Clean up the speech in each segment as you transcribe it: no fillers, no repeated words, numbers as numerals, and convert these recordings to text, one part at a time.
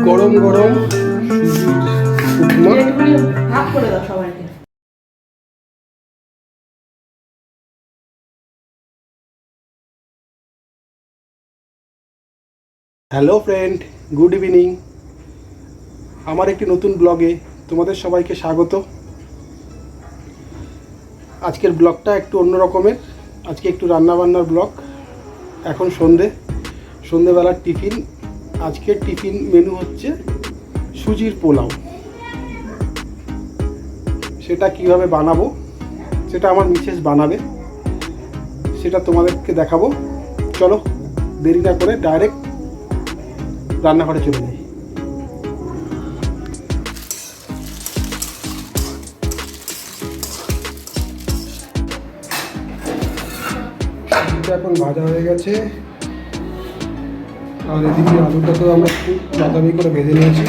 গরম গরম উপমা। ভাগ করে দাও সবাইকে। Hello friend, good evening. আমার একটি নতুন ব্লগে তোমাদের সবাইকে স্বাগত। আজকের ব্লগটা একটু অন্য রকমের। আজকে একটু রান্নাবান্নার ব্লগ। এখন সন্ধেবেলার টিফিন। আজকের টিফিন মেনু হচ্ছে সুজির পোলাও। সেটা কিভাবে বানাবো, সেটা আমার মিসেস বানাবে, সেটা তোমাদেরকে দেখাবো। চলো দেরি না করে ডাইরেক্ট রান্নাঘরে চলে যাই। এখন ভাজা হয়ে গেছে, আর এদিকে আলুটা তো আমরা খুব বাদামি করে ভেজে নিয়েছি।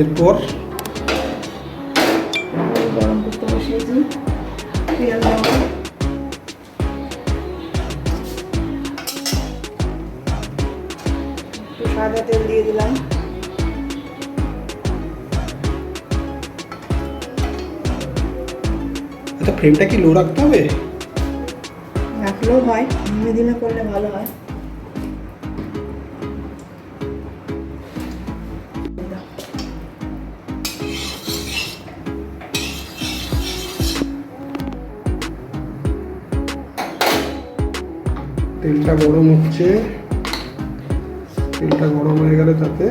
এরপর গরম করতে বসিয়েছি, পেঁয়াজ দেবো, একটু সাদা তেল দিয়ে দিলাম। আচ্ছা, ফ্লেমটা কি লো রাখতে হবে? রাখলেও হয়, দিনে করলে ভালো হয়। তেলটা গরম হচ্ছে। তেলটা গরম হয়ে গেলে তাতে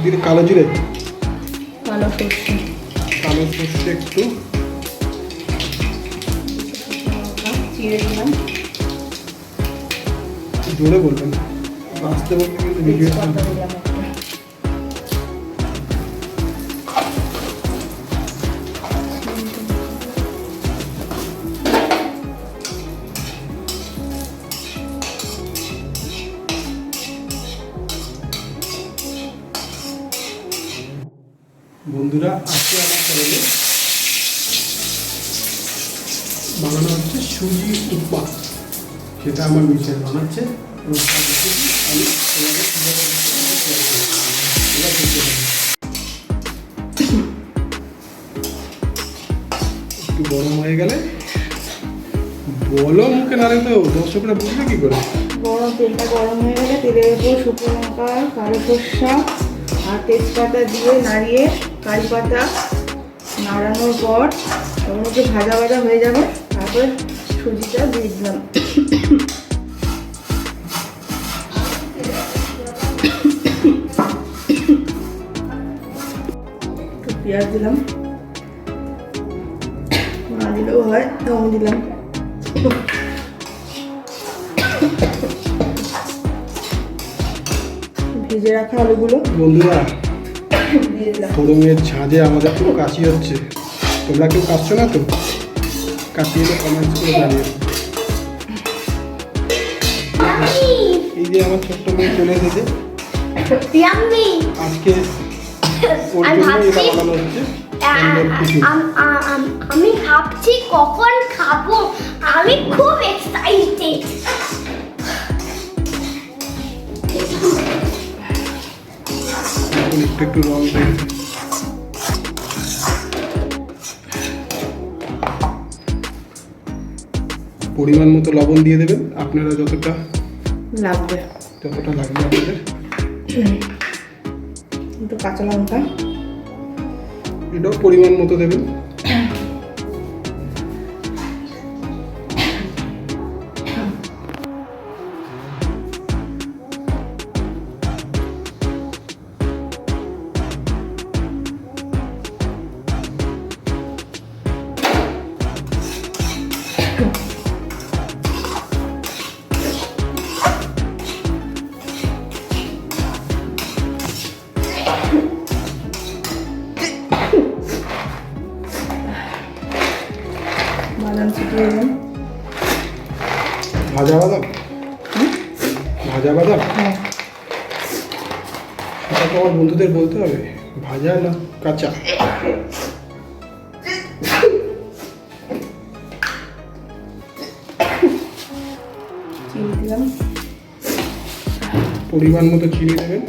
দিলে কালো জিরে, কালো সরষে, কালো সরষে একটু চিড়ে দিলাম। জোরে বলবেন, আস্তে বলতে কিন্তু ভিডিও তেজপাতা দিলাম একটা। বন্ধুরা, আজকে আমার চ্যানেলে বানানো হচ্ছে সুজি উপমা। সেটা আমার মিসেস বানাচ্ছে এবং তার রেসিপি আমি তোমাদের কীভাবে একটু গরম হয়ে গেলে বলো, মুখে নাড়ে তো দর্শকরা বুঝবে কী করে? তেলটা গরম হয়ে গেলে তেলের উপর শুকনো লঙ্কা, কালো সরষা আর তেজপাতা দিয়ে নাড়িয়ে, কারি পাতা নাড়ানোর পর ওর মধ্যে ভাজা ভাজা হয়ে যাবে। তারপর সুজিটা দিয়ে দিলাম। একটু পেঁয়াজ দিলাম, না দিলেও হয়, রং দিলাম। ভেজে রাখা আলুগুলো বন্ধুরা, দিয়ে দিলাম। ফোড়নের ঝাঁঝে আমাদের খুব কাশি হচ্ছে। তোমরা কেউ কাশছো না তো? কাশিয়ে কমেন্টস করে জানিও। এই যে আমার ছোট্ট মেয়ে চলে এসেছে, আজকে ওর জন্য এটা বানানো হচ্ছে। আমি ভাবছি কখন খাবো, আমি খুব এক্সাইটেড। একটু একটু রং দিয়েছে। পরিমাণ মতো লবণ দিয়ে দেবেন, আপনারা যতটা লাগবে, লাগবে আপনাদের। একটু কাঁচা লঙ্কা, এটাও পরিমাণ মতো দেবেন। ভাজা বাদাম, ভাজা বাদাম হ্যাঁ, সেটা তো আমার বন্ধুদের বলতে হবে, ভাজা না কাঁচা। চিনি দিলাম। পরিমাণ মতো চিনি দেবেন।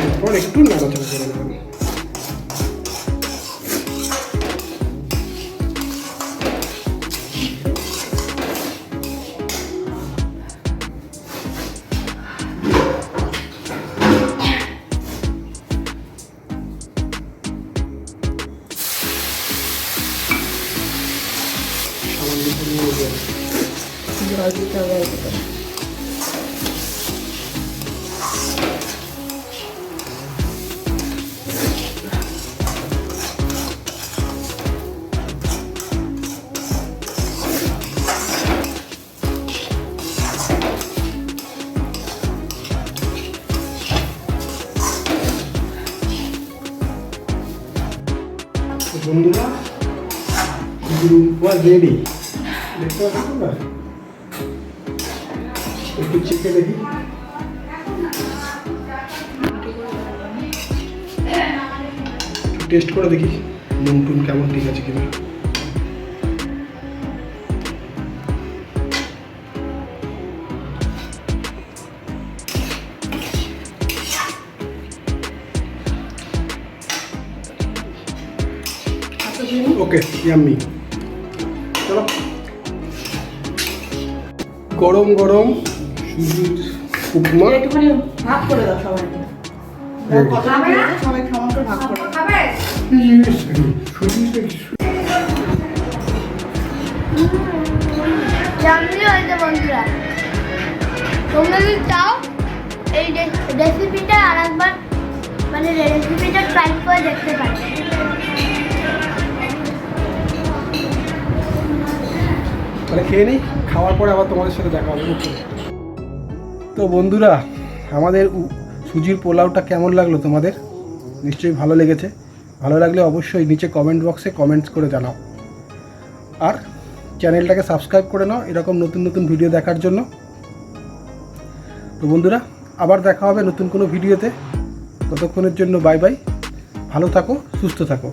এরপর একটু নাড়াচাড়া করে নেবেন। জল দিতে হবে অল্প করে। বন্ধুরা রেডি, দেখতে পাচ্ছ তোমরা? একটু চেখে দেখি। টেস্ট করে দেখি নুন টুন কেমন ঠিক আছে কিনা। ওকে, ইয়াম্মি। চলো, গরম গরম সুজির উপমা। একটুখানি ভাগ করে দাও সবাইকে। সবাই সমান করে ভাগ করে দাও। জানলি হয়তো বন্ধুরা, তোমরা যদি চাও এই রেসিপিটা আর একবার মানে রেসিপিটা ট্রাই করে দেখতে পারো। তাহলে খেয়ে নিই, খাওয়ার পরে আবার তোমাদের সাথে দেখা হবে। তো বন্ধুরা, আমাদের সুজির পোলাওটা কেমন লাগলো তোমাদের? নিশ্চয়ই ভালো লেগেছে। ভালো লাগলে অবশ্যই নিচে কমেন্ট বক্সে কমেন্টস করে জানাও, আর চ্যানেলটাকে সাবস্ক্রাইব করে নাও এরকম নতুন নতুন ভিডিও দেখার জন্য। তো বন্ধুরা, আবার দেখা হবে নতুন কোনো ভিডিওতে। ততক্ষণের জন্য বাই বাই, ভালো থাকো, সুস্থ থাকো।